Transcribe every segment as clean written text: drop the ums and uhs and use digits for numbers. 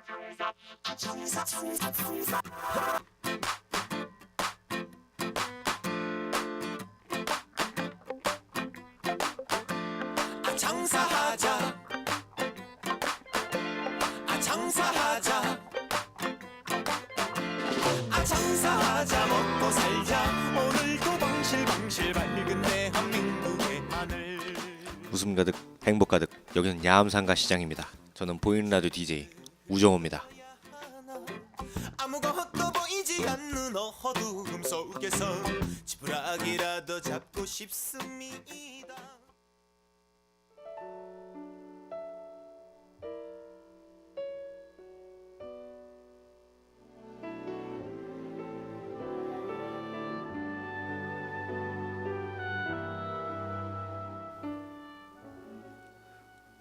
장사하자, 장사하자, 장사하자, 먹고 살자. 오늘도 방실방실 밝은 대한민국의 하늘. 웃음 가득 행복 가득, 여기는 야암상가 시장입니다. 저는 보이는 라디오 DJ 우정호입니다. 아무것도 보이지 않는 어두움 속에서 지푸라기라도 잡고 싶습니다.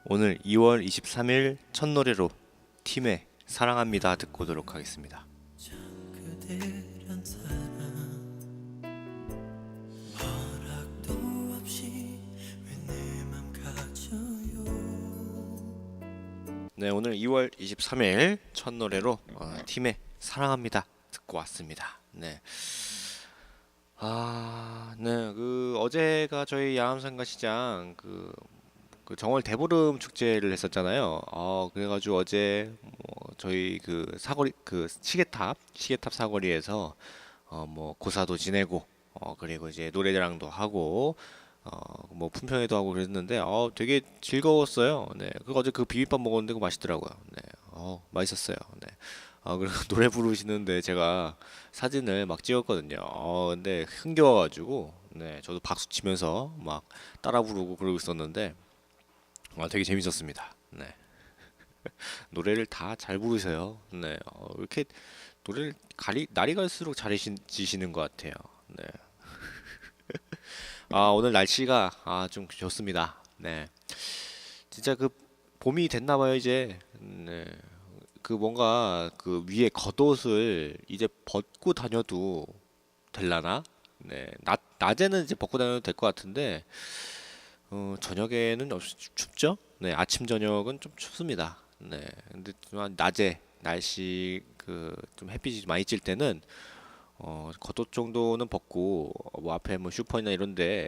오늘 2월 23일 첫 노래로 팀의 사랑합니다 듣고 오도록 하겠습니다. 그대란 사람 허락도 없이 왜 내 맘 가져요. 네, 오늘 2월 23일 첫 노래로 팀의 사랑합니다 듣고 왔습니다. 네. 네, 어제가 저희 야암상가 시장 그 정월 대보름 축제를 했었잖아요. 그래가지고 어제 저희 사거리 시계탑 사거리에서 고사도 지내고 그리고 이제 노래자랑도 하고 품평회도 하고 그랬는데 되게 즐거웠어요. 네, 어제 비빔밥 먹었는데 그거 맛있더라고요. 네, 맛있었어요. 네. 그리고 노래 부르시는데 제가 사진을 막 찍었거든요. 근데 흥겨워가지고 네, 저도 박수 치면서 막 따라 부르고 그러고 있었는데 되게 재밌었습니다. 네. 노래를 다 잘 부르세요. 네. 이렇게 노래를 날이 갈수록 잘해지시는 것 같아요. 네. 오늘 날씨가 좀 좋습니다. 네. 진짜 봄이 됐나 봐요, 이제. 네. 뭔가 위에 겉옷을 이제 벗고 다녀도 될라나? 네. 낮에는 이제 벗고 다녀도 될 것 같은데 저녁에는 춥죠? 네, 아침 저녁은 좀 춥습니다. 네, 근데 낮에 날씨 좀 햇빛이 많이 찔 때는 겉옷 정도는 벗고 앞에 슈퍼나 이런데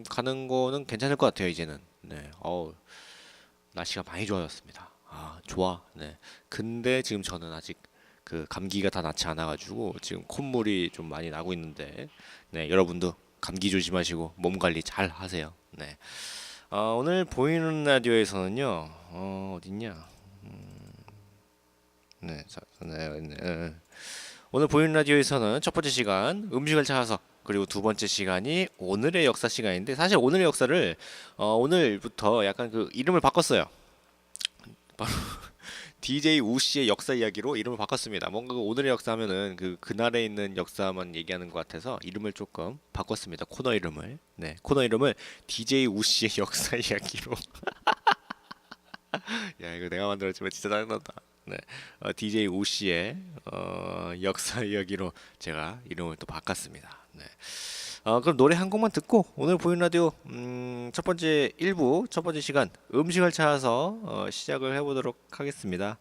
가는 거는 괜찮을 것 같아요 이제는. 네, 날씨가 많이 좋아졌습니다. 좋아. 네, 근데 지금 저는 아직 감기가 다 낫지 않아가지고 지금 콧물이 좀 많이 나고 있는데, 네, 여러분도 감기 조심하시고 몸 관리 잘 하세요. 네. 오늘 보이는 라디오에서는요, 어딨냐? 네, 네. 오늘 보이는 라디오에서는 첫 번째 시간 음식을 찾아서, 그리고 두 번째 시간이 오늘의 역사 시간인데, 사실 오늘의 역사를 오늘부터 약간 이름을 바꿨어요. 바로 DJ 우씨의 역사 이야기로 이름을 바꿨습니다. 뭔가 오늘의 역사 하면은 그날에 있는 역사만 얘기하는 것 같아서 이름을 조금 바꿨습니다. 코너 이름을. 네, 코너 이름을 DJ 우씨의 역사 이야기로. 야, 이거 내가 만들었지만 진짜 짜증난다. 네, DJ 우씨의 역사 이야기로 제가 이름을 또 바꿨습니다. 네. 그럼 노래 한 곡만 듣고 오늘 보이는 라디오 첫 번째 시간 음식을 찾아서 시작을 해보도록 하겠습니다.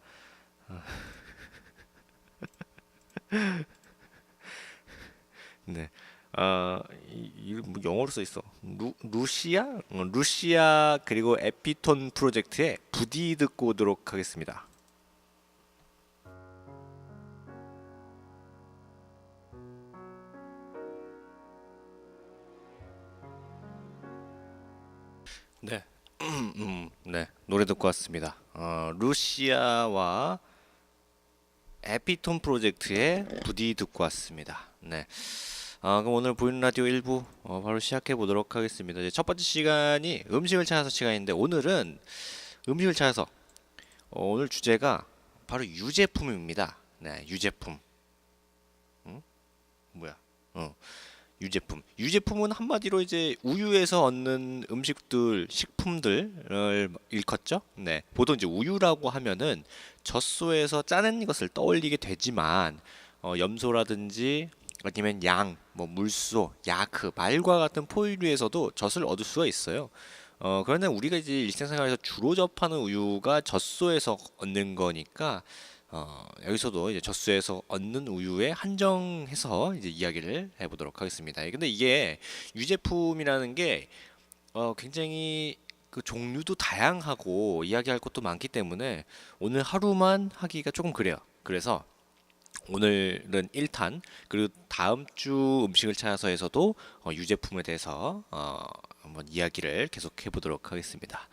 네, 영어로 써 있어. 루시아 그리고 에피톤 프로젝트의 부디 듣고 오도록 하겠습니다. 네, 네, 노래 듣고 왔습니다. 루시아와 에피톤 프로젝트의 부디 듣고 왔습니다. 네. 그럼 오늘 보이는 라디오 1부 바로 시작해 보도록 하겠습니다. 이제 첫 번째 시간이 음식을 찾아서 시간인데, 오늘은 음식을 찾아서 오늘 주제가 바로 유제품입니다. 네, 유제품. 뭐야? 유제품은 한마디로 이제 우유에서 얻는 음식들, 식품들을 일컫죠. 네, 보통 이제 우유라고 하면은 젖소에서 짜낸 것을 떠올리게 되지만 염소라든지 아니면 양, 물소, 야크, 말과 같은 포유류에서도 젖을 얻을 수가 있어요. 그런데 우리가 이제 일상생활에서 주로 접하는 우유가 젖소에서 얻는 거니까 여기서도 이제 젖소에서 얻는 우유에 한정해서 이제 이야기를 해보도록 하겠습니다. 근데 이게 유제품이라는 게 굉장히 그 종류도 다양하고 이야기할 것도 많기 때문에 오늘 하루만 하기가 조금 그래요. 그래서 오늘은 1탄 그리고 다음 주 음식을 찾아서에서도 유제품에 대해서 한번 이야기를 계속 해보도록 하겠습니다.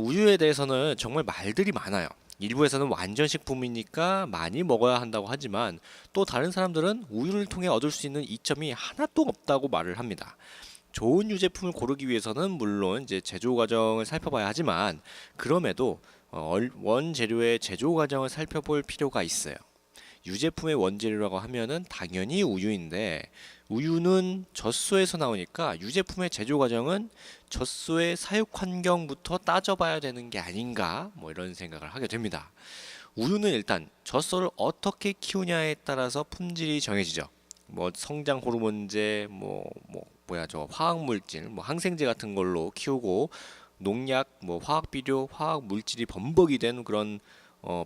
우유에 대해서는 정말 말들이 많아요. 일부에서는 완전 식품이니까 많이 먹어야 한다고 하지만 또 다른 사람들은 우유를 통해 얻을 수 있는 이점이 하나도 없다고 말을 합니다. 좋은 유제품을 고르기 위해서는 물론 이제 제조 과정을 살펴봐야 하지만 그럼에도 원재료의 제조 과정을 살펴볼 필요가 있어요. 유제품의 원재료라고 하면은 당연히 우유인데 우유는 젖소에서 나오니까 유제품의 제조 과정은 젖소의 사육 환경부터 따져봐야 되는 게 아닌가 뭐 이런 생각을 하게 됩니다. 우유는 일단 젖소를 어떻게 키우냐에 따라서 품질이 정해지죠. 뭐 성장 호르몬제 뭐야 저 화학 물질 뭐 항생제 같은 걸로 키우고 농약 뭐 화학 비료 화학 물질이 범벅이 된 그런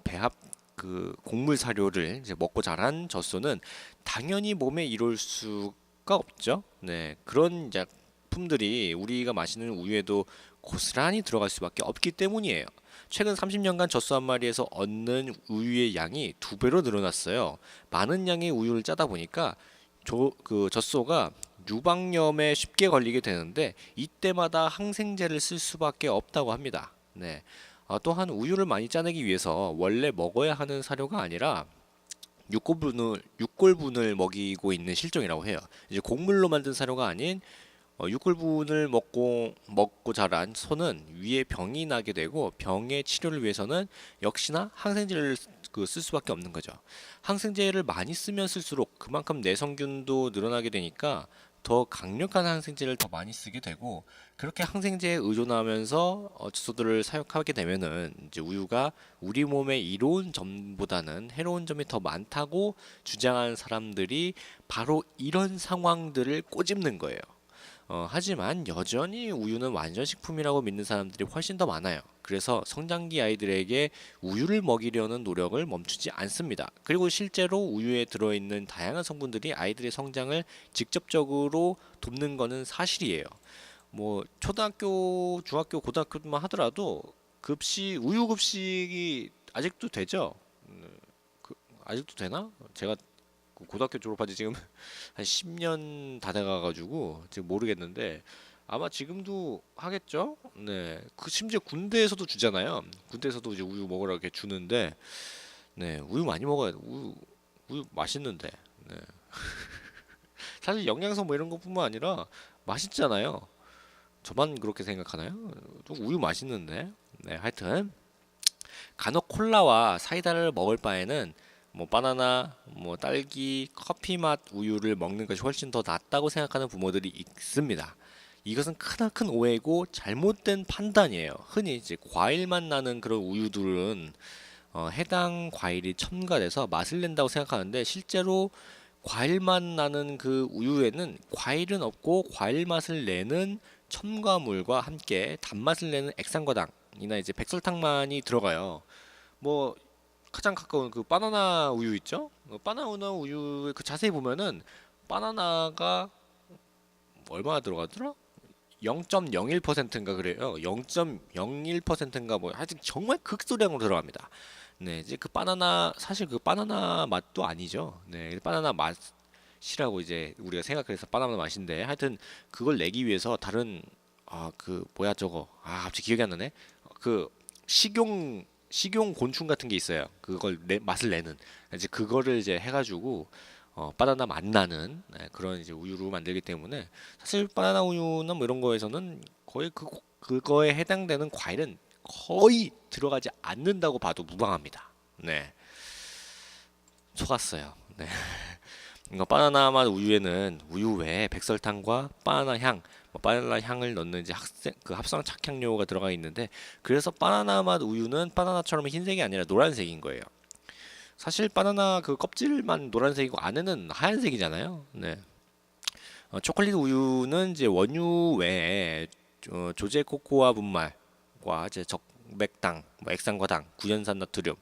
배합 그 곡물 사료를 이제 먹고 자란 젖소는 당연히 몸에 이룰 수가 없죠. 네, 그런 작품들이 우리가 마시는 우유에도 고스란히 들어갈 수밖에 없기 때문이에요. 최근 30년간 젖소 한 마리에서 얻는 우유의 양이 2배로 늘어났어요. 많은 양의 우유를 짜다 보니까 그 젖소가 유방염에 쉽게 걸리게 되는데 이때마다 항생제를 쓸 수밖에 없다고 합니다. 네. 또한 우유를 많이 짜내기 위해서 원래 먹어야 하는 사료가 아니라 육골분을 먹이고 있는 실정이라고 해요. 이제 곡물로 만든 사료가 아닌 육골분을 먹고 자란 소는 위에 병이 나게 되고 병의 치료를 위해서는 역시나 항생제를 쓸 수밖에 없는 거죠. 항생제를 많이 쓰면 쓸수록 그만큼 내성균도 늘어나게 되니까 더 강력한 항생제를 더 많이 쓰게 되고 그렇게 항생제에 의존하면서 젖소들을 사육하게 되면은 이제 우유가 우리 몸에 이로운 점보다는 해로운 점이 더 많다고 주장하는 사람들이 바로 이런 상황들을 꼬집는 거예요. 하지만 여전히 우유는 완전 식품이라고 믿는 사람들이 훨씬 더 많아요. 그래서 성장기 아이들에게 우유를 먹이려는 노력을 멈추지 않습니다. 그리고 실제로 우유에 들어있는 다양한 성분들이 아이들의 성장을 직접적으로 돕는 것은 사실이에요. 뭐 초등학교, 중학교, 고등학교만 하더라도 우유 급식이 아직도 되죠? 아직도 되나? 제가 고등학교 졸업한 지 지금 한 10년 다 돼가가지고 지금 모르겠는데 아마 지금도 하겠죠? 네. 심지어 군대에서도 주잖아요. 군대에서도 이제 우유 먹으라고 이렇게 주는데, 네. 우유 많이 먹어야 돼. 우유 맛있는데. 네. 사실 영양소 뭐 이런 것뿐만 아니라 맛있잖아요. 저만 그렇게 생각하나요? 좀 우유 맛있는데. 네. 하여튼 간혹 콜라와 사이다를 먹을 바에는 뭐 바나나, 뭐 딸기, 커피 맛 우유를 먹는 것이 훨씬 더 낫다고 생각하는 부모들이 있습니다. 이것은 크나큰 오해고 잘못된 판단이에요. 흔히 이제 과일맛 나는 그런 우유들은 해당 과일이 첨가돼서 맛을 낸다고 생각하는데 실제로 과일맛 나는 그 우유에는 과일은 없고 과일 맛을 내는 첨가물과 함께 단맛을 내는 액상과당이나 이제 백설탕만이 들어가요. 뭐 가장 가까운 그 바나나 우유 있죠? 바나나 우유 그 자세히 보면은 바나나가 얼마나 들어가더라? 0.01%인가 그래요. 0.01%인가 뭐 하여튼 정말 극소량으로 들어갑니다. 네, 이제 그 바나나 사실 그 바나나 맛도 아니죠. 네, 바나나 맛이라고 이제 우리가 생각해서 바나나 맛인데 하여튼 그걸 내기 위해서 다른 그 뭐야 저거 갑자기 기억이 안 나네. 그 식용 곤충 같은 게 있어요. 그걸 맛을 내는 이제 그거를 이제 해가지고 바나나 맛 나는 그런 이제 우유로 만들기 때문에 사실 바나나 우유나 뭐 이런 거에서는 거의 그거에 해당되는 과일은 거의 들어가지 않는다고 봐도 무방합니다. 네, 속았어요. 네. 이거 바나나 맛 우유에는 우유 외에 백설탕과 바나나 향, 바나나 향을 넣는 이제 합성 착향료가 들어가 있는데 그래서 바나나 맛 우유는 바나나처럼 흰색이 아니라 노란색인 거예요. 사실 바나나 그 껍질만 노란색이고 안에는 하얀색이잖아요. 네. 초콜릿 우유는 이제 원유 외에 조제 코코아 분말과 이제 적백당, 뭐 액상과당, 구연산 나트륨,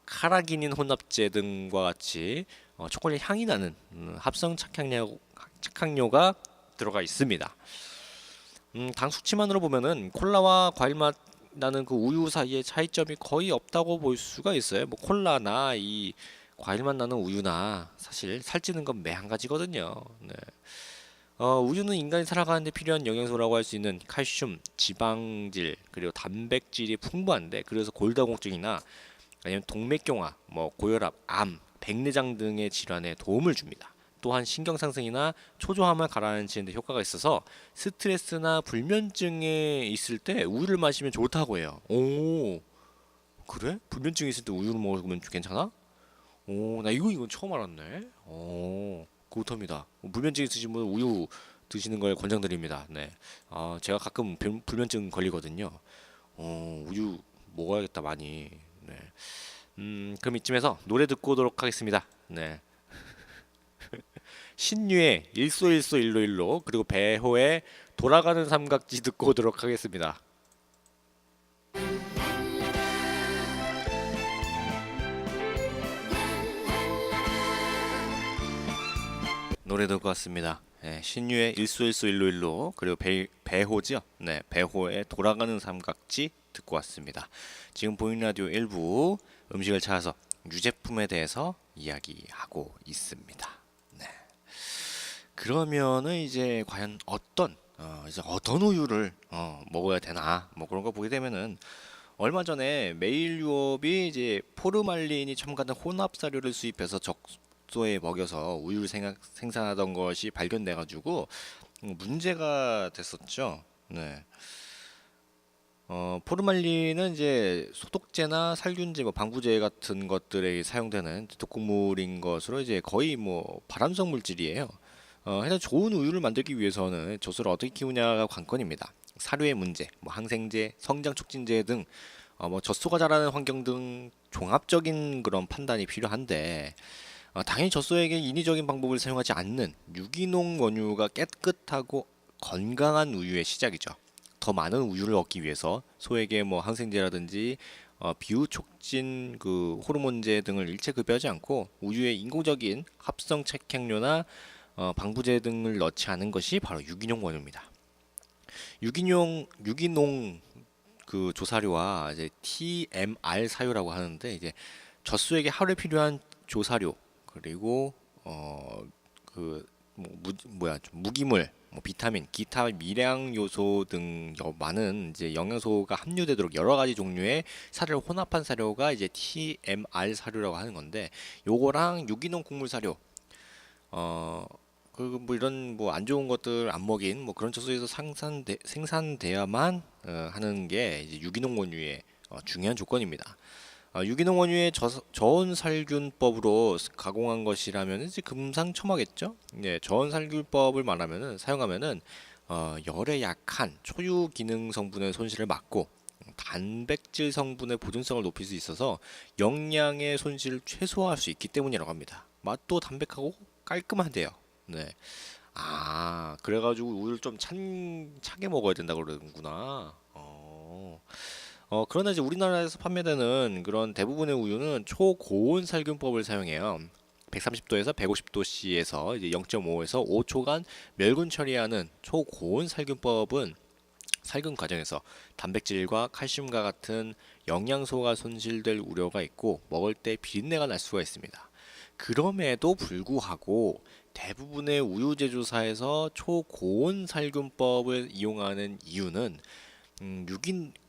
카라기닌 혼합제 등과 같이 초콜릿 향이 나는 합성 착향료가 들어가 있습니다. 당 수치만으로 보면은 콜라와 과일 맛 나는 그 우유 사이의 차이점이 거의 없다고 볼 수가 있어요. 뭐 콜라나 이 과일 맛 나는 우유나 사실 살찌는 건 매 한 가지거든요. 네. 우유는 인간이 살아가는데 필요한 영양소라고 할 수 있는 칼슘, 지방질, 그리고 단백질이 풍부한데 그래서 골다공증이나 아니면 동맥경화, 뭐 고혈압, 암, 백내장 등의 질환에 도움을 줍니다. 또한 신경 상승이나 초조함을 가라앉히는 데 효과가 있어서 스트레스나 불면증에 있을 때 우유를 마시면 좋다고 해요. 오, 그래? 불면증이 있을 때 우유를 먹으면 괜찮아? 오, 나 이건 처음 알았네. 오, 그렇답니다. 불면증 있으신 분은 우유 드시는 걸 권장드립니다. 네. 제가 가끔 불면증 걸리거든요. 우유 먹어야겠다 많이. 네. 그럼 이쯤에서 노래 듣고 오도록 하겠습니다. 네. 신유의 일소일소 일로일로 그리고 배호의 돌아가는 삼각지 듣고 오도록 하겠습니다. 노래 듣고 왔습니다. 네, 신유의 일소일소 일로일로 그리고 배호죠. 네, 배호의 돌아가는 삼각지 듣고 왔습니다. 지금 보이는 라디오 1부 음식을 찾아서 유제품에 대해서 이야기하고 있습니다. 네. 그러면은 이제 과연 어떤 우유를 먹어야 되나 뭐 그런 거 보게 되면은 얼마 전에 메일 유업이 이제 포르말린이 첨가된 혼합 사료를 수입해서 적소에 먹여서 우유를 생산하던 것이 발견돼 가지고 문제가 됐었죠. 네. 포르말린은 이제 소독제나 살균제, 뭐 방부제 같은 것들에 사용되는 독극물인 것으로 이제 거의 뭐 발암성 물질이에요. 해서 좋은 우유를 만들기 위해서는 젖소를 어떻게 키우냐가 관건입니다. 사료의 문제, 뭐 항생제, 성장 촉진제 등 뭐 젖소가 자라는 환경 등 종합적인 그런 판단이 필요한데 당연히 젖소에게 인위적인 방법을 사용하지 않는 유기농 원유가 깨끗하고 건강한 우유의 시작이죠. 더 많은 우유를 얻기 위해서 소에게 뭐 항생제라든지 비후 촉진 그 호르몬제 등을 일체 급여하지 않고 우유에 인工적인 합성 착향료나 방부제 등을 넣지 않은 것이 바로 유기농 원유입니다. 유기농 그 조사료와 이제 TMR 사료라고 하는데 이제 젖소에게 하루에 필요한 조사료 그리고 그 무기물, 뭐 비타민, 기타 미량 요소 등 많은 이제 영양소가 함유되도록 여러 가지 종류의 사료를 혼합한 사료가 이제 TMR 사료라고 하는 건데 요거랑 유기농 곡물 사료 그 뭐 이런 뭐 안 좋은 것들 안 먹인 뭐 그런 젖소에서 생산돼야만 하는 게 이제 유기농 원유의 중요한 조건입니다. 유기농 원유의 저온 살균법으로 가공한 것이라면 이제 금상첨화겠죠. 네, 저온 살균법을 말하면은 사용하면은 열에 약한 초유 기능 성분의 손실을 막고 단백질 성분의 보존성을 높일 수 있어서 영양의 손실을 최소화할 수 있기 때문이라고 합니다. 맛도 담백하고 깔끔한데요. 네. 그래가지고 우유를 좀 차게 먹어야 된다고 그러는구나. 그러나 이제 우리나라에서 판매되는 그런 대부분의 우유는 초고온 살균법을 사용해요. 130도에서 150도씨에서 이제 0.5에서 5초간 멸균 처리하는 초고온 살균법은 살균 과정에서 단백질과 칼슘과 같은 영양소가 손실될 우려가 있고 먹을 때 비린내가 날 수가 있습니다. 그럼에도 불구하고 대부분의 우유 제조사에서 초고온 살균법을 이용하는 이유는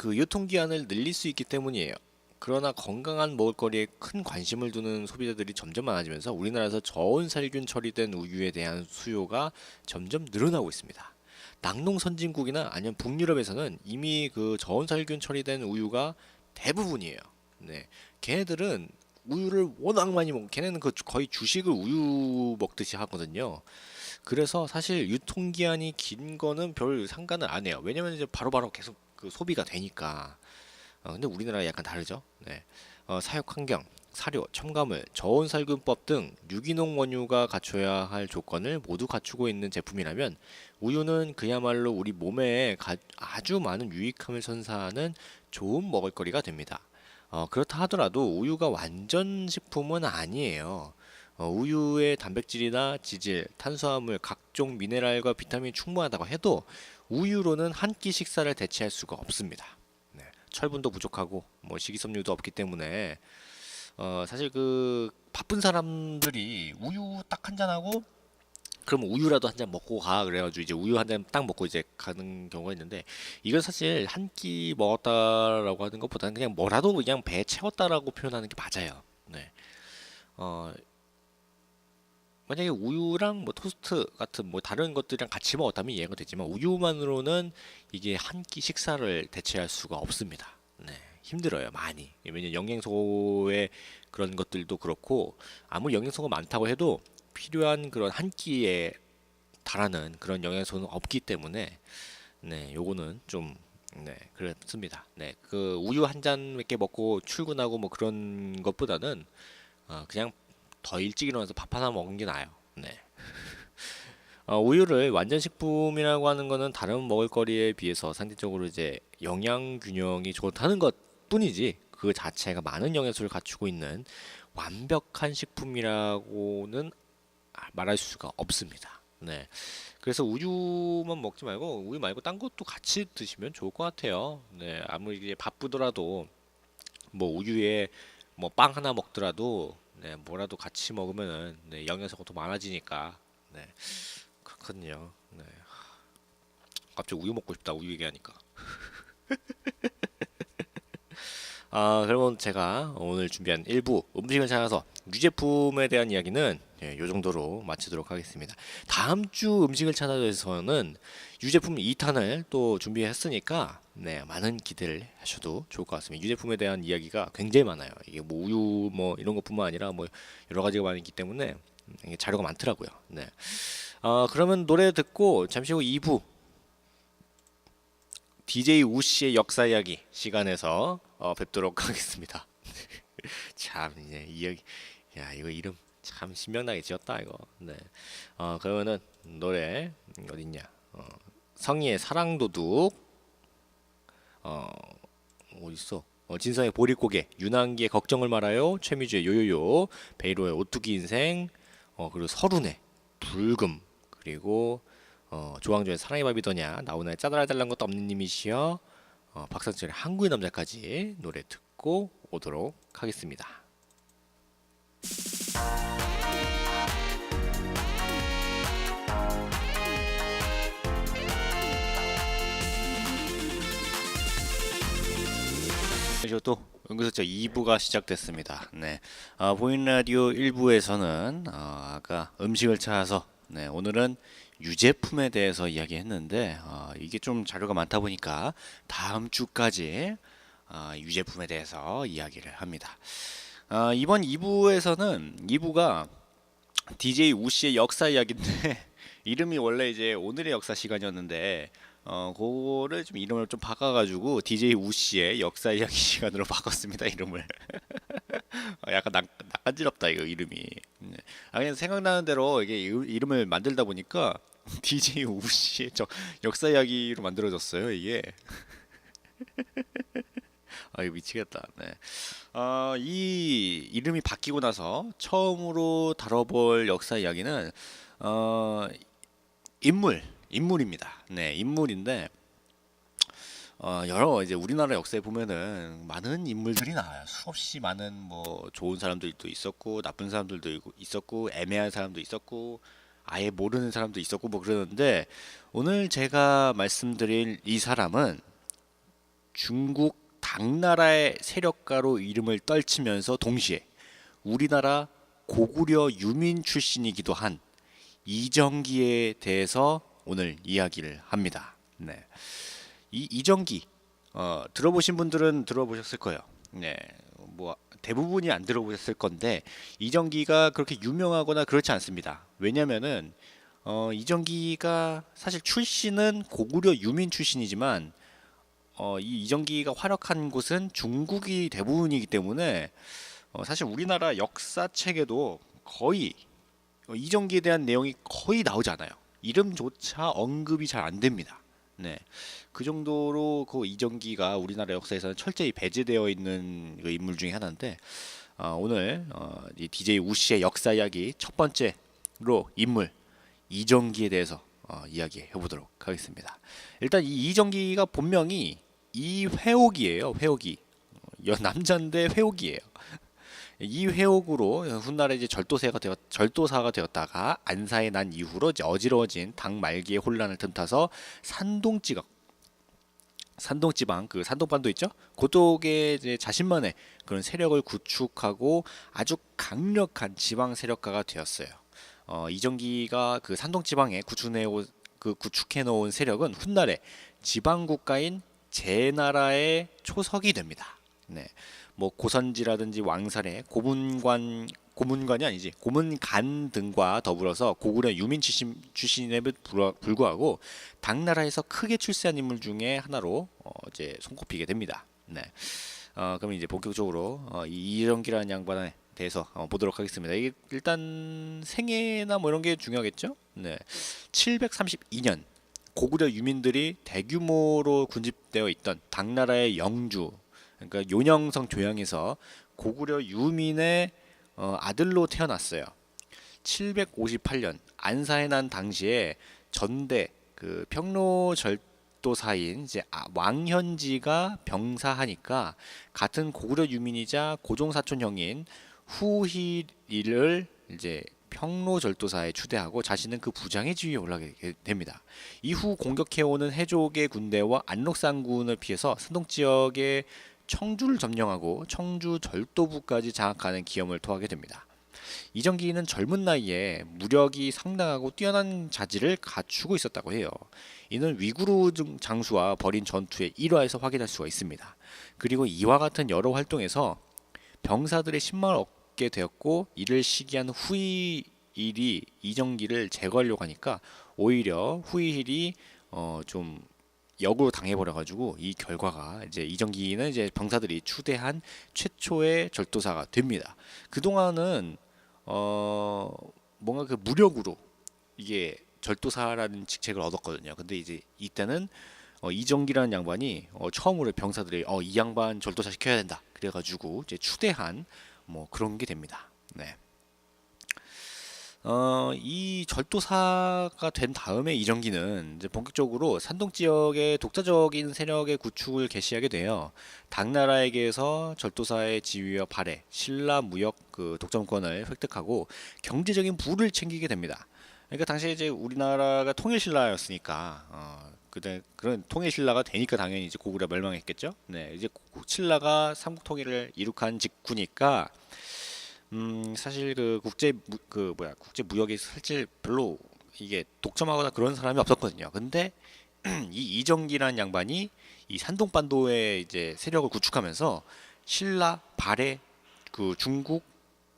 유통기한을 늘릴 수 있기 때문이에요. 그러나 건강한 먹을거리에 큰 관심을 두는 소비자들이 점점 많아지면서 우리나라에서 저온 살균 처리된 우유에 대한 수요가 점점 늘어나고 있습니다. 낙농 선진국이나 아니면 북유럽에서는 이미 그 저온 살균 처리된 우유가 대부분이에요. 네, 걔네들은 우유를 워낙 많이 걔네는 그 거의 주식을 우유 먹듯이 하거든요. 그래서 사실 유통기한이 긴 거는 별 상관을 안 해요. 왜냐면 이제 바로바로 계속 그 소비가 되니까. 근데 우리나라가 약간 다르죠. 네. 사육 환경, 사료, 첨가물, 저온살균법 등 유기농 원유가 갖춰야 할 조건을 모두 갖추고 있는 제품이라면 우유는 그야말로 우리 몸에 아주 많은 유익함을 선사하는 좋은 먹을거리가 됩니다. 그렇다 하더라도 우유가 완전 식품은 아니에요. 우유의 단백질이나 지질, 탄수화물, 각종 미네랄과 비타민이 충분하다고 해도 우유로는 한 끼 식사를 대체할 수가 없습니다. 네, 철분도 부족하고 뭐 식이섬유도 없기 때문에 사실 그 바쁜 사람들이 우유 딱 한 잔하고 그럼 우유라도 한 잔 먹고 가 그래가지고 이제 우유 한 잔 딱 먹고 이제 가는 경우가 있는데 이건 사실 한 끼 먹었다라고 하는 것보다는 그냥 뭐라도 그냥 배 채웠다라고 표현하는 게 맞아요. 네. 어, 만약에 우유랑 뭐 토스트 같은 뭐 다른 것들이랑 같이 먹었다면 이해가 되지만 우유만으로는 이게 한 끼 식사를 대체할 수가 없습니다. 네, 힘들어요 많이. 왜냐면 영양소의 그런 것들도 그렇고 아무리 영양소가 많다고 해도 필요한 그런 한 끼에 달하는 그런 영양소는 없기 때문에 네, 요거는 좀 네, 그렇습니다. 네, 그 우유 한 잔 몇 개 먹고 출근하고 뭐 그런 것보다는 그냥 더 일찍 일어나서 밥 하나 먹는 게 나아요. 네. 우유를 완전 식품이라고 하는 거는 다른 먹을거리에 비해서 상대적으로 이제 영양 균형이 좋다는 것 뿐이지 그 자체가 많은 영양소를 갖추고 있는 완벽한 식품이라고는 말할 수가 없습니다. 네. 그래서 우유만 먹지 말고 우유 말고 딴 것도 같이 드시면 좋을 것 같아요. 네. 아무리 이제 바쁘더라도 뭐 우유에 뭐 빵 하나 먹더라도 네, 뭐라도 같이 먹으면은 네, 영양소가 더 많아지니까 네, 그렇거든요. 네. 갑자기 우유 먹고 싶다. 우유 얘기하니까. 그러면 제가 오늘 준비한 일부 음식을 찾아서 유제품에 대한 이야기는 예, 요 정도로 마치도록 하겠습니다. 다음 주 음식을 찾아서는 유제품 2탄을 또 준비했으니까 네, 많은 기대를 하셔도 좋을 것 같습니다. 유제품에 대한 이야기가 굉장히 많아요. 이게 뭐 우유 뭐 이런 것뿐만 아니라 뭐 여러 가지가 많기 때문에 이게 자료가 많더라고요. 네. 그러면 노래 듣고 잠시 후 2부 DJ 우 씨의 역사 이야기 시간에서 뵙도록 하겠습니다. 참 이제 이야기 야 이거 이름 참 신명나게 지었다 이거. 네. 그러면은 노래 어딨냐? 성희의 사랑도둑 어 어딨어? 진성의 보릿고개, 윤한기의 걱정을 말아요, 최미주의 요요요, 베이로의 오뚜기 인생, 그리고 설운의 불금, 그리고 조항조의 사랑의 밥이더냐, 나훈아의 짜달달란 것도 없는 님이시여, 박상철의 한국의 남자까지 노래 듣고 오도록 하겠습니다. 또 은근슬쩍 2부가 시작됐습니다. 네, 보이는 라디오 1부에서는 아까 음식을 찾아서 네, 오늘은 유제품에 대해서 이야기했는데 이게 좀 자료가 많다 보니까 다음 주까지 유제품에 대해서 이야기를 합니다. 이번 2부에서는 2부가 DJ 우 씨의 역사 이야기인데 이름이 원래 이제 오늘의 역사 시간이었는데 그거를 좀 이름을 좀 바꿔가지고 DJ 우 씨의 역사 이야기 시간으로 바꿨습니다 이름을. 약간 낯간지럽다 이거 이름이. 네. 그냥 생각나는 대로 이게 이름을 만들다 보니까 DJ 우 씨의 역사 이야기로 만들어졌어요 이게. 이거 미치겠다. 네. 이 이름이 바뀌고 나서 처음으로 다뤄볼 역사 이야기는 인물입니다. 네, 인물인데 여러 이제 우리나라 역사에 보면은 많은 인물들이 나와요. 수없이 많은 뭐 좋은 사람들도 있었고 나쁜 사람들도 있었고 애매한 사람도 있었고 아예 모르는 사람도 있었고 뭐 그러는데 오늘 제가 말씀드릴 이 사람은 중국 당나라의 세력가로 이름을 떨치면서 동시에 우리나라 고구려 유민 출신이기도 한 이정기에 대해서 오늘 이야기를 합니다. 네. 이 이정기 들어보신 분들은 들어보셨을 거예요. 네. 뭐 대부분이 안 들어보셨을 건데 이정기가 그렇게 유명하거나 그렇지 않습니다. 왜냐면은 이정기가 사실 출신은 고구려 유민 출신이지만 이 이정기가 활약한 곳은 중국이 대부분이기 때문에 사실 우리나라 역사책에도 거의 이정기에 대한 내용이 거의 나오지 않아요. 이름조차 언급이 잘 안 됩니다. 네, 그 정도로 그 이정기가 우리나라 역사에서는 철저히 배제되어 있는 그 인물 중에 하나인데 오늘 이 DJ 우씨의 역사 이야기 첫 번째로 인물 이정기에 대해서 이야기해 보도록 하겠습니다. 일단 이 이정기가 본명이 이회옥이에요. 회옥이 남자인데 회옥이에요. 이회옥으로 훗날에 이제 절도사가 되었다가 안사에 난 이후로 이제 어지러워진 당 말기의 혼란을 틈타서 산동지방 그 산동반도 있죠? 그쪽에 이제 자신만의 그런 세력을 구축하고 아주 강력한 지방 세력가가 되었어요. 이정기가 그 산동지방에 구축해 놓은 세력은 훗날에 지방 국가인 제나라의 초석이 됩니다. 네. 뭐 고선지라든지 왕살의 고문관이 아니지 고문간 등과 더불어서 고구려 유민 출신임에도 불구하고 당나라에서 크게 출세한 인물 중에 하나로 이제 손꼽히게 됩니다. 네. 그럼 이제 본격적으로 이 이정기라는 양반에 대해서 보도록 하겠습니다. 이게 일단 생애나 뭐 이런 게 중요하겠죠? 네. 732년 고구려 유민들이 대규모로 군집되어 있던 당나라의 영주, 그러니까 요녕성 조양에서 고구려 유민의 아들로 태어났어요. 758년 안사에 난 당시에 전대 그 평로절도사인 이제 왕현지가 병사하니까 같은 고구려 유민이자 고종사촌 형인 후희리를 이제 평로절도사에 추대하고 자신은 그 부장의 지위에 올라가게 됩니다. 이후 공격해오는 해족의 군대와 안록산군을 피해서 산동 지역의 청주를 점령하고 청주 절도부까지 장악하는 기염을 토하게 됩니다. 이정기는 젊은 나이에 무력이 상당하고 뛰어난 자질을 갖추고 있었다고 해요. 이는 위구르 장수와 벌인 전투의 일화에서 확인할 수가 있습니다. 그리고 이와 같은 여러 활동에서 병사들의 신망을 얻게 되었고 이를 시기한 후이일이 이정기를 제거하려고 하니까 오히려 후이일이 좀 역으로 당해버려가지고 이 결과가 이제 이정기는 이제 병사들이 추대한 최초의 절도사가 됩니다. 그동안은 뭔가 그 무력으로 이게 절도사라는 직책을 얻었거든요. 근데 이제 이때는 이정기라는 양반이 처음으로 병사들이 이 양반 절도사 시켜야 된다. 그래가지고 이제 추대한 뭐 그런 게 됩니다. 네. 이 절도사가 된 다음에 이정기는 이제 본격적으로 산동 지역의 독자적인 세력의 구축을 개시하게 돼요. 당나라에게서 절도사의 지위와 발해, 신라 무역 그 독점권을 획득하고 경제적인 부를 챙기게 됩니다. 그러니까 당시에 이제 우리나라가 통일신라였으니까 그때 그런 통일신라가 되니까 당연히 이제 고구려 멸망했겠죠. 네, 이제 신라가 삼국통일을 이룩한 직후니까 사실 국제 무역이 사실 별로 이게 독점하거나 그런 사람이 없었거든요. 근데 이 이정기라는 양반이 이 산동반도에 이제 세력을 구축하면서 신라, 발해, 그 중국,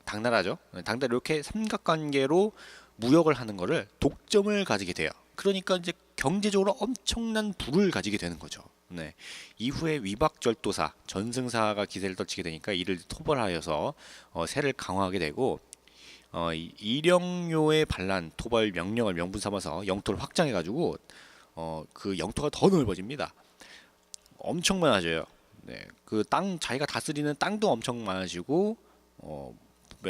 당나라죠. 당나라 이렇게 삼각관계로 무역을 하는 거를 독점을 가지게 돼요. 그러니까 이제 경제적으로 엄청난 부를 가지게 되는 거죠. 네. 이후에 위박절도사 전승사가 기세를 떨치게 되니까 이를 토벌하여서 세를 강화하게 되고 이령요의 반란 토벌 명령을 명분 삼아서 영토를 확장해 가지고 그 영토가 더 넓어집니다. 엄청 많아져요. 네. 그 땅 자기가 다스리는 땅도 엄청 많아지고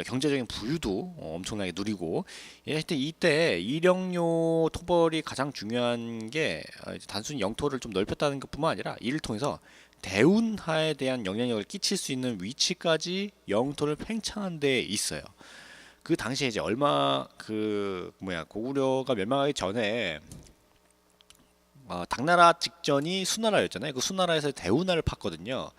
경제적인 부유도 엄청나게 누리고 하여튼 이때 이령요 토벌이 가장 중요한 게 단순히 영토를 좀 넓혔다는 것뿐만 아니라 이를 통해서 대운하에 대한 영향력을 끼칠 수 있는 위치까지 영토를 팽창한 데 있어요. 그 당시에 이제 고구려가 멸망하기 전에 당나라 직전이 수나라였잖아요. 그 수나라에서 대운하를 팠거든요.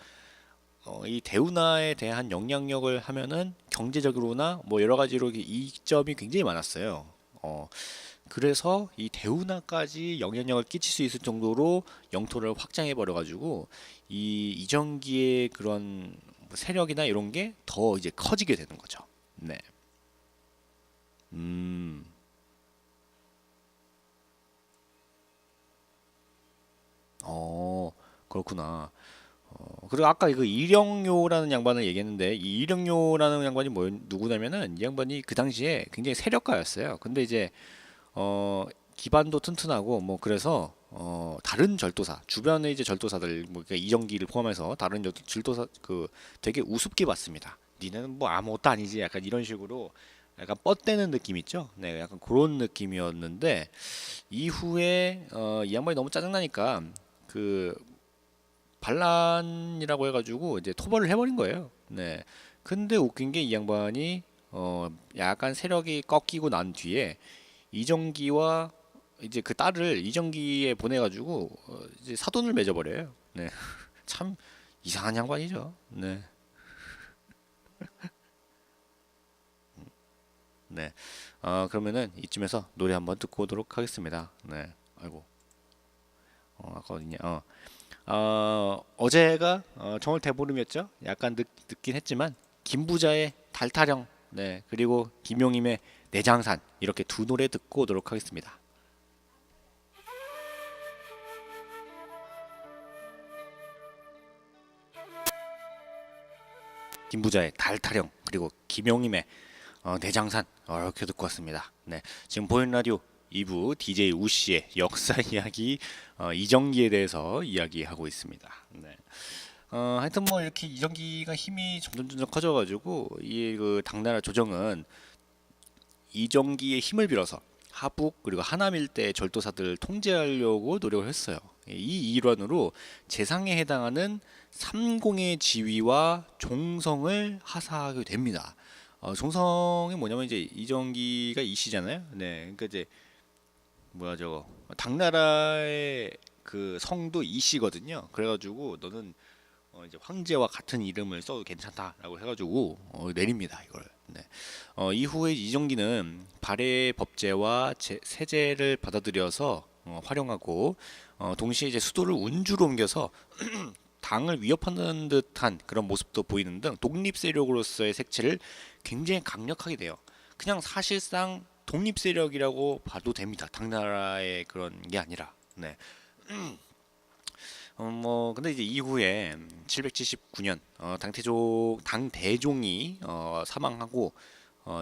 이 대운하에 대한 영향력을 하면은 경제적으로나 뭐 여러 가지로 이점이 굉장히 많았어요. 그래서 이 대운하까지 영향력을 끼칠 수 있을 정도로 영토를 확장해 버려 가지고 이 이정기의 그런 세력이나 이런 게 더 이제 커지게 되는 거죠. 네. 음. 그렇구나. 그리고 아까 그 이령요라는 양반을 얘기했는데 이 이령요라는 양반이 누구냐면은 이 양반이 그 당시에 굉장히 세력가였어요. 근데 이제 기반도 튼튼하고 뭐 그래서 다른 절도사 주변의 이제 절도사들 뭐 그러니까 이정기를 포함해서 다른 절도사 그 되게 우습게 봤습니다. 니네는 뭐 아무것도 아니지 약간 이런 식으로 약간 뻗대는 느낌 있죠. 네, 약간 그런 느낌이었는데 이후에 이 양반이 너무 짜증나니까 그 반란이라고 해가지고 이제 토벌을 해버린 거예요. 네. 근데 웃긴 게 이 양반이 약간 세력이 꺾이고 난 뒤에 이정기와 이제 그 딸을 이정기에 보내가지고 이제 사돈을 맺어버려요. 네. 참 이상한 양반이죠. 네. 네. 그러면은 이쯤에서 노래 한번 듣고 오도록 하겠습니다. 네. 아이고. 아까 어딨냐? 어제가 정월 대보름이었죠. 약간 늦긴 했지만 김부자의 달타령, 네, 그리고 김용임의 내장산 이렇게 두 노래 듣고 오도록 하겠습니다. 김부자의 달타령 그리고 김용임의 내장산 이렇게 듣고 왔습니다. 네, 지금 보이는 라디오 2부 DJ 우씨의 역사 이야기 이정기에 대해서 이야기하고 있습니다. 네. 하여튼 뭐 이렇게 이정기가 힘이 점점 커져가지고 이 그 당나라 조정은 이정기의 힘을 빌어서 하북 그리고 하남 일대 절도사들을 통제하려고 노력을 했어요. 이 일환으로 재상에 해당하는 삼공의 지위와 종성을 하사하게 됩니다. 종성이 뭐냐면 이제 이정기가 이씨잖아요. 네, 그러니까 이제 뭐야 저거 당나라의 그 성도 이씨거든요. 그래가지고 너는 이제 황제와 같은 이름을 써도 괜찮다라고 해가지고 내립니다 이걸. 네. 이후에 이정기는 발해 법제와 세제를 받아들여서 활용하고 동시에 이제 수도를 운주로 옮겨서 당을 위협하는 듯한 그런 모습도 보이는 등 독립 세력으로서의 색채를 굉장히 강력하게 돼요. 그냥 사실상 독립 세력이라고 봐도 됩니다. 당나라의 그런 게 아니라. 네. 뭐 근데 이제 이후에 779년 당대종이 사망하고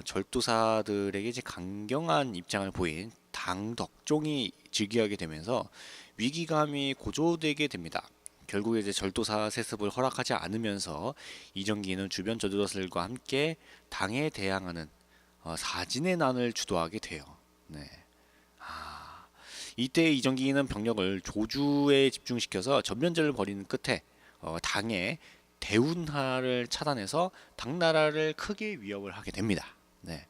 절도사들에게 이제 강경한 입장을 보인 당덕종이 즉위하게 되면서 위기감이 고조되게 됩니다. 결국에 이제 절도사 세습을 허락하지 않으면서 이정기는 주변 절도사들과 함께 당에 대항하는 사진의 난을 주도하게 돼요. 네. 이때 이정기는 병력을 조주에 집중시켜서 전면전을 벌이는 끝에 당의 대운하를 차단해서 당나라를 크게 위협을 하게 됩니다. 네.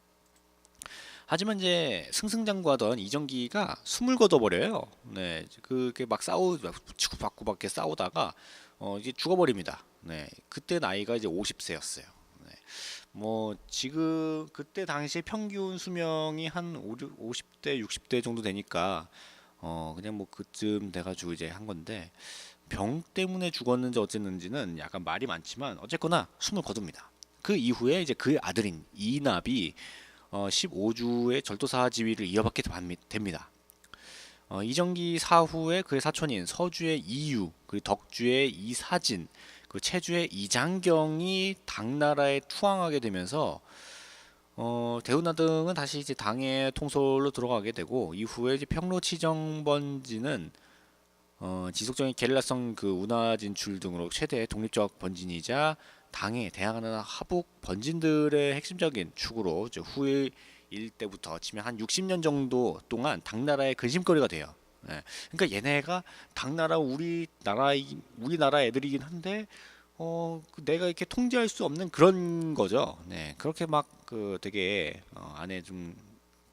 하지만 이제 승승장구하던 이정기가 숨을 거둬버려요. 네, 그게 막 치고받고 싸우다가 이제 죽어버립니다. 네, 그때 나이가 이제 50세였어요. 네, 뭐 지금 그때 당시 평균 수명이 한 50대, 60대 정도 되니까 그냥 뭐 그쯤 돼가지고 이제 한 건데 병 때문에 죽었는지 어쨌는지는 약간 말이 많지만 어쨌거나 숨을 거둡니다. 그 이후에 이제 그 아들인 이납이 15주의 절도사 지위를 이어받게 됩니다. 이정기 사후에 그의 사촌인 서주의 이유, 그 덕주의 이사진, 그 체주의 이장경이 당나라에 투항하게 되면서 대운하 등은 다시 이제 당의 통솔로 들어가게 되고 이후에 이제 평로치정번지는 지속적인 게릴라성 그 운하 진출 등으로 최대 독립적 번진이자 당에 대항하는 하북 번진들의 핵심적인 축으로 후일 때부터 치면 한 60년 정도 동안 당나라의 근심거리가 돼요. 예. 그러니까 얘네가 당나라 우리나라 애들이긴 한데 내가 이렇게 통제할 수 없는 그런 거죠. 네, 그렇게 막 그 되게 안에 좀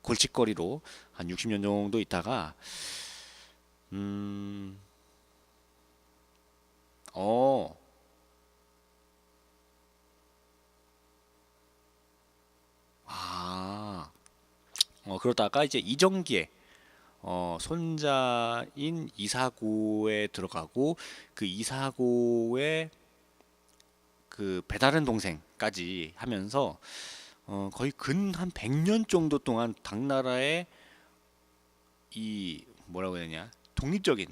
골칫거리로 한 60년 정도 있다가 음, 어, 아, 그러다가 이제 이정기의 손자인 이사고에 들어가고 그 이사고의 그 배다른 동생까지 하면서 거의 근 한 100년 정도 동안 당나라의 이 뭐라고 해야 되냐 독립적인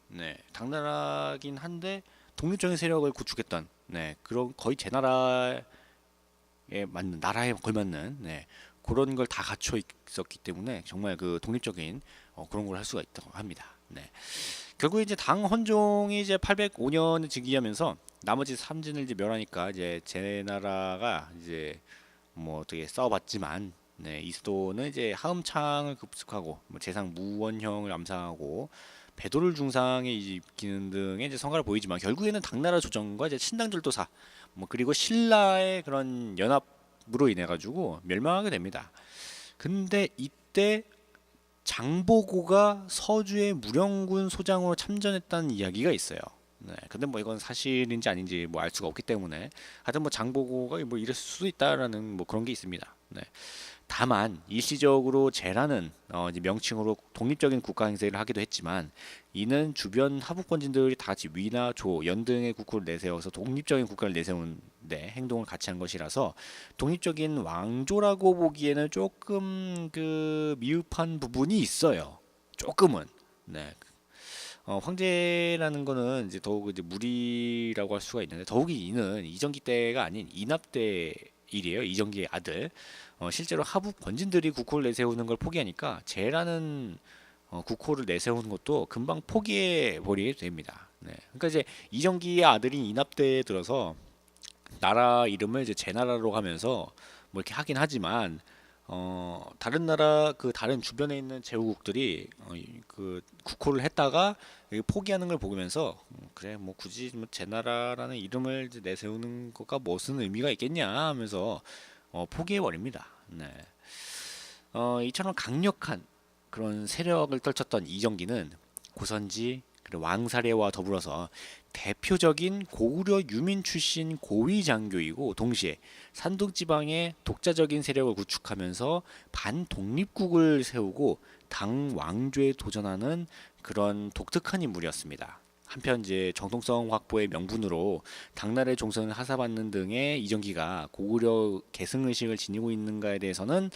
네 당나라긴 한데 독립적인 세력을 구축했던 그런 거의 제 나라에 맞는 나라에 걸맞는 그런 걸 다 갖춰 있었기 때문에 정말 그 독립적인 그런 걸 할 수가 있다고 합니다. 결국에 이제 당 헌종이 이제 805년을 즉위하면서 나머지 삼진을 이제 멸하니까 이제 제 나라가 이제 뭐 어떻게 싸워봤지만 이수도는 이제 하음창을 급습하고 뭐 재상 무원형을 암살하고 배도를 중상에 이기는 등의 이제 성과를 보이지만 결국에는 당나라 조정과 이제 신당 절도사 뭐 그리고 신라의 그런 연합으로 인해 가지고 멸망하게 됩니다. 근데 이때 장보고가 서주의 무령군 소장으로 참전했다는 이야기가 있어요. 근데 뭐 이건 사실인지 아닌지 뭐 알 수가 없기 때문에 하여튼 뭐 장보고가 뭐 이랬을 수도 있다라는 뭐 그런 게 있습니다. 다만 일시적으로 제라는 이제 명칭으로 독립적인 국가 행세를 하기도 했지만 이는 주변 하부권진들이 다 같이 위나 조, 연 등의 국호를 내세워서 독립적인 국가를 내세우는데 행동을 같이 한 것이라서 독립적인 왕조라고 보기에는 조금 그 미흡한 부분이 있어요. 조금은. 황제라는 거는 이제 더욱 이제 무리라고 할 수가 있는데 더욱이 이는 이정기 때가 아닌 이납 때 일이에요. 이정기의 아들. 실제로 하부 권진들이 국호를 내세우는 걸 포기하니까 제라는 국호를 내세우는 것도 금방 포기해 버리게 됩니다. 그러니까 이제 이정기의 아들인 이납대에 들어서 나라 이름을 이제 제나라로 하면서 뭐 이렇게 하긴 하지만 다른 나라 그 다른 주변에 있는 제후국들이 그 국호를 했다가 포기하는 걸 보면서 그래 뭐 굳이 뭐 제나라라는 이름을 이제 내세우는 것과 무슨 의미가 있겠냐 하면서 포기해 버립니다. 이처럼 강력한 그런 세력을 떨쳤던 이정기는 고선지 그리고 왕사례와 더불어서 대표적인 고구려 유민 출신 고위 장교이고 동시에 산둥 지방의 독자적인 세력을 구축하면서 반독립국을 세우고 당 왕조에 도전하는 그런 독특한 인물이었습니다. 한편 이제 정통성 확보의 명분으로 당나라의 종선을 하사받는 등의 이정기가 고구려 계승 의식을 지니고 있는가에 대해서는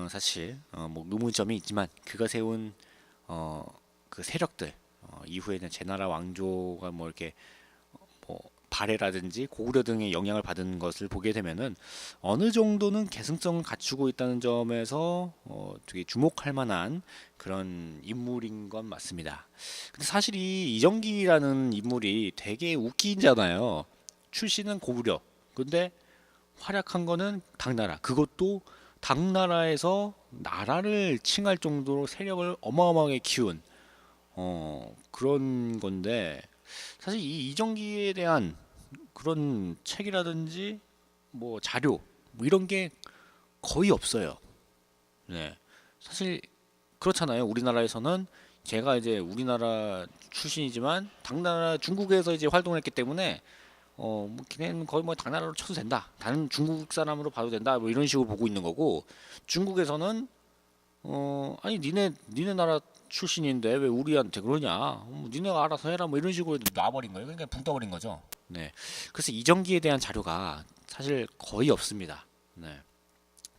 사실 뭐 의문점이 있지만 그가 세운 그 세력들 이후에는 제나라 왕조가 뭐 이렇게 뭐 발해라든지 고구려 등의 영향을 받은 것을 보게 되면은 어느 정도는 계승성을 갖추고 있다는 점에서 되게 주목할 만한 그런 인물인 건 맞습니다. 근데 사실 이 이정기라는 인물이 되게 웃기잖아요. 출신은 고구려. 근데 활약한 거는 당나라. 그것도 당나라에서 나라를 칭할 정도로 세력을 어마어마하게 키운 그런 건데 사실 이 이정기에 대한 그런 책이라든지 뭐 자료 뭐 이런 게 거의 없어요. 사실 그렇잖아요. 우리나라에서는 제가 이제 우리나라 출신이지만 당나라 중국에서 이제 활동을 했기 때문에 뭐 걔네는 거의 뭐 당나라로 쳐도 된다. 다른 중국 사람으로 봐도 된다. 뭐 이런 식으로 보고 있는 거고 중국에서는 아니 니네 나라 출신인데 왜 우리한테 그러냐? 니네가 알아서 해라. 뭐 이런 식으로 놔버린 거예요. 그러니까 붕 떠버린 거죠. 그래서 이정기에 대한 자료가 사실 거의 없습니다.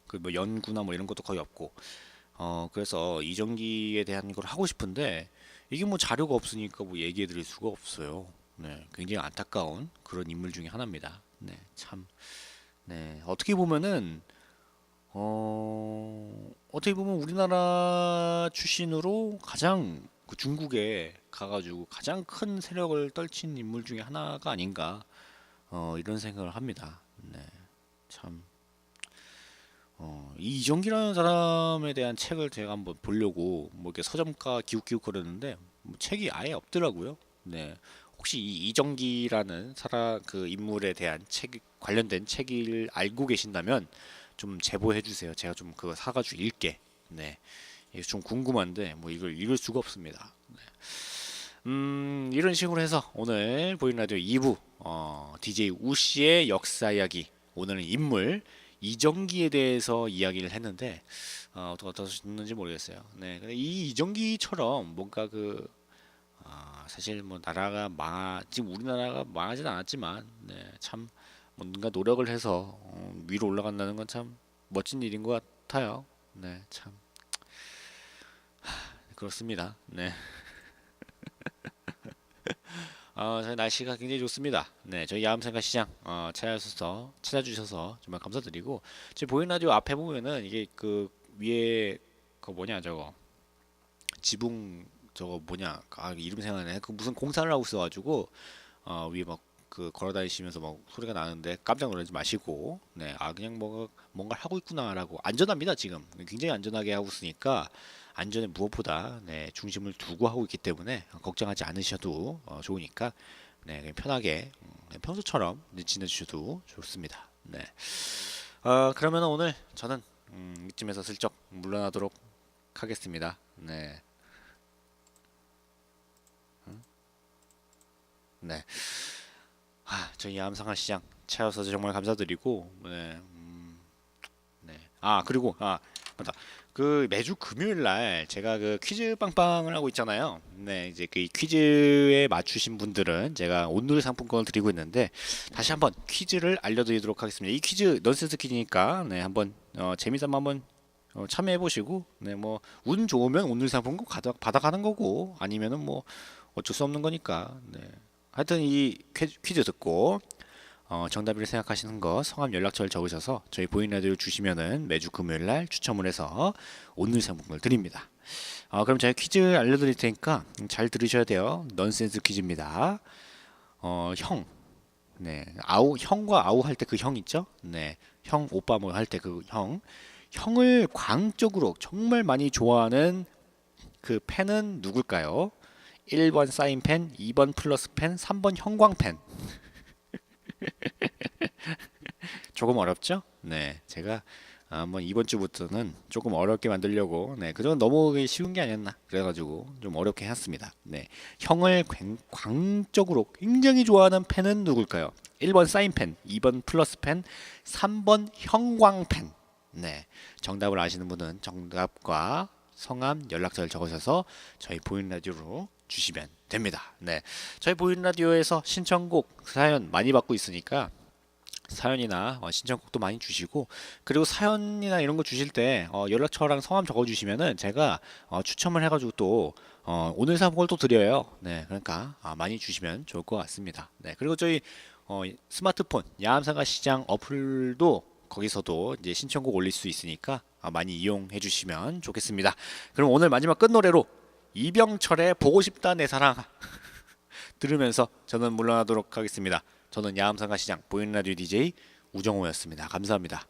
그 뭐 연구나 뭐 이런 것도 거의 없고. 그래서 이정기에 대한 걸 하고 싶은데 이게 뭐 자료가 없으니까 뭐 얘기해 드릴 수가 없어요. 굉장히 안타까운 그런 인물 중에 하나입니다. 참. 어떻게 보면은 어떻게 보면 우리나라 출신으로 가장 그 중국에 가가지고 가장 큰 세력을 떨친 인물 중에 하나가 아닌가 이런 생각을 합니다. 참 이 이정기라는 사람에 대한 책을 제가 한번 보려고 뭐 이렇게 서점가 기웃기웃 거렸는데 뭐 책이 아예 없더라고요. 혹시 이 이정기라는 사람 그 인물에 대한 책 관련된 책을 알고 계신다면 좀 제보해 주세요. 제가 좀 그거 사가지고 읽게. 이게 좀 궁금한데 뭐 이걸 읽을 수가 없습니다. 이런 식으로 해서 오늘 보이는 라디오 2부 DJ 우씨의 역사 이야기 오늘은 인물 이정기에 대해서 이야기를 했는데 어떻게 어떠셨는지 모르겠어요. 근데 이 이정기처럼 뭔가 그 사실 뭐 나라가 지금 우리나라가 망하진 않았지만 참 뭔가 노력을 해서 위로 올라간다는 건 참 멋진 일인 것 같아요. 참 그렇습니다. 저희 날씨가 굉장히 좋습니다. 네, 저희 야암상가 시장 찾아주셔서 정말 감사드리고, 지금 보이는 라디오 앞에 보면은 이게 그 위에 그 뭐냐 저거 지붕 저거 뭐냐 이름 생각나네. 그 무슨 공사를 하고 있어가지고 위에 막 그 걸어 다니시면서 막 소리가 나는데 깜짝 놀라지 마시고, 네, 그냥 뭔가 하고 있구나라고. 안전합니다. 지금 굉장히 안전하게 하고 있으니까 안전에 무엇보다, 네, 중심을 두고 하고 있기 때문에 걱정하지 않으셔도 좋으니까, 네, 그냥 편하게 그냥 평소처럼 지내주셔도 좋습니다. 네. 그러면 오늘 저는 이쯤에서 슬쩍 물러나도록 하겠습니다. 네. 네. 저희 야암상하 시장 찾아주셔서 정말 감사드리고, 네, 네. 그리고 맞다. 그 매주 금요일 날 제가 그 퀴즈 빵빵을 하고 있잖아요. 네, 이제 그 퀴즈에 맞추신 분들은 제가 온누리 상품권을 드리고 있는데, 다시 한번 퀴즈를 알려드리도록 하겠습니다. 이 퀴즈 넌센스 퀴즈니까, 네, 한번 재미삼아 한번 참여해 보시고, 네, 뭐 운 좋으면 온누리 상품권 받아가는 거고, 아니면은 뭐 어쩔 수 없는 거니까. 네. 하여튼 이 퀴즈 듣고 정답이라 생각하시는 거 성함 연락처를 적으셔서 저희 보이는 라디오 주시면은 매주 금요일 날 추첨을 해서 오늘 상품권을 드립니다. 그럼 제가 퀴즈 알려드릴 테니까 잘 들으셔야 돼요. 넌센스 퀴즈입니다. 형, 네, 형과 아우 할 때 그 형 있죠? 네, 형, 오빠 뭐 할 때 그 형, 형을 광적으로 정말 많이 좋아하는 그 펜은 누굴까요? 1번 사인펜, 2번 플러스펜, 3번 형광펜. 조금 어렵죠? 네, 제가 한번 이번 주부터는 조금 어렵게 만들려고, 네, 그건 너무 쉬운 게 아니었나 그래가지고 좀 어렵게 했습니다. 네, 형을 광적으로 굉장히 좋아하는 펜은 누굴까요? 1번 사인펜, 2번 플러스펜, 3번 형광펜. 네, 정답을 아시는 분은 정답과 성함, 연락처를 적으셔서 저희 보이는 라디오로 주시면 됩니다. 네, 저희 보이는 라디오에서 신청곡 사연 많이 받고 있으니까 사연이나 신청곡도 많이 주시고, 그리고 사연이나 이런 거 주실 때 연락처랑 성함 적어주시면은 제가 추첨을 해가지고 또 오늘 사복을 또 드려요. 네, 그러니까 많이 주시면 좋을 것 같습니다. 네, 그리고 저희 스마트폰 야암상가 시장 어플도 거기서도 이제 신청곡 올릴 수 있으니까 많이 이용해 주시면 좋겠습니다. 그럼 오늘 마지막 끝 노래로 이병철의 보고 싶다 내 사랑 들으면서 저는 물러나도록 하겠습니다. 저는 야암상가 시장 보이는 라디오 DJ 우정호였습니다. 감사합니다.